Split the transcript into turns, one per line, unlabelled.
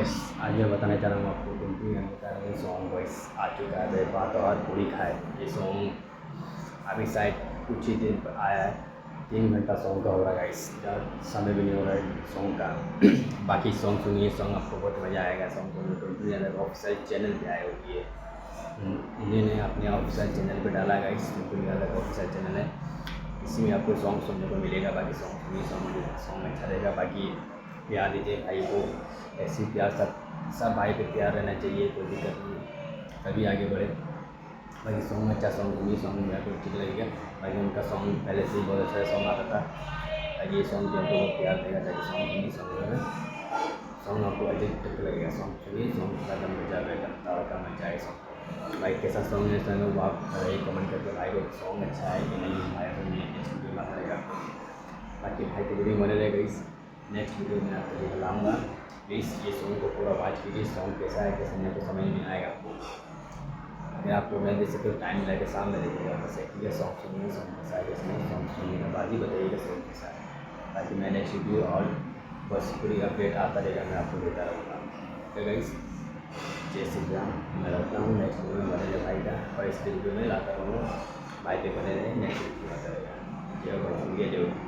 Guys, आज मैं बताना चाह रहा हूँ आपको कुंती गाने का नया सॉन्ग गाइस आ चुका है। मेरे बात और पूरी खाए ये सॉन्ग अभी शायद कुछ ही दिन पर आया है। 3 घंटा सॉन्ग का हो रहा है गाइस, ज़्यादा समय भी नहीं हो रहा है सॉन्ग का। बाकी सॉन्ग सुनिए, सॉन्ग आपको बहुत मज़ा आएगा। सॉन्ग को कुंती गाने ऑफिशियल चैनल पे आए हुई है, इन्होंने अपने ऑफिशियल चैनल पे डाला गाइस। कुंती गाने का ऑफिशियल चैनल है, इसमें आपको सॉन्ग सुनने को मिलेगा। बाकी सॉन्ग सुनिए, सॉन्ग अच्छा रहेगा। बाकी प्यार दीजिए भाई को, ऐसी प्यार सब भाई पे प्यार रहना चाहिए, कोई दिक्कत नहीं, तभी आगे बढ़े। बाकी सॉन्ग अच्छा सॉन्ग सुनिए, सॉन्ग मेरे को ठीक लगेगा। बाकी उनका सॉन्ग पहले से ही बहुत अच्छा सॉन्ग आता था। बाकी ये सॉन्ग जो आपको बहुत प्यार देगा, ताकि सॉन्ग सुनिए, सॉन्ग आपको अजीब तक लगेगा। सॉन्ग सुनिए, सॉन्ग ज़्यादा मजा आएगा, का मजा आए सॉन्ग। भाई कैसा सॉन्ग है सर, वो आप बताइए कमेंट करके भाई को सॉन्ग अच्छा है कि नहीं। भाई को नेक्स्ट वीडियो में आता रहेगा। बाकी भाई की वीडियो बने रहेगा, इस नेक्स्ट वीडियो में आपको लेकर लाऊँगा। प्लीज़ ये सॉन्ग को पूरा वॉच कीजिए, सॉन्ग कैसा है कैसा नहीं तो समझ में आएगा आपको। अगर आपको मैं जैसे कोई टाइम लगे सामने देखिएगा, बस ठीक है। सॉन्ग सुनिए, सॉन्ग कैसा है कैसा नहीं, सॉन्ग सुनिए के बाद ही बताइएगा सॉन्ग कैसा है। ताकि मैं नेक्स्ट वीडियो और बस पूरी अपडेट आता रहेगा, मैं आपको देता रहूँगा। ओके गाइस, जय श्री राम। मैं रखता हूँ, नेक्स्ट वीडियो में बने रहे भाई का, और इस वीडियो में लाता रहूँगा। भाई पे बने रहे, नेक्स्ट वीडियो आता रहेगा। जय हो, जय हो।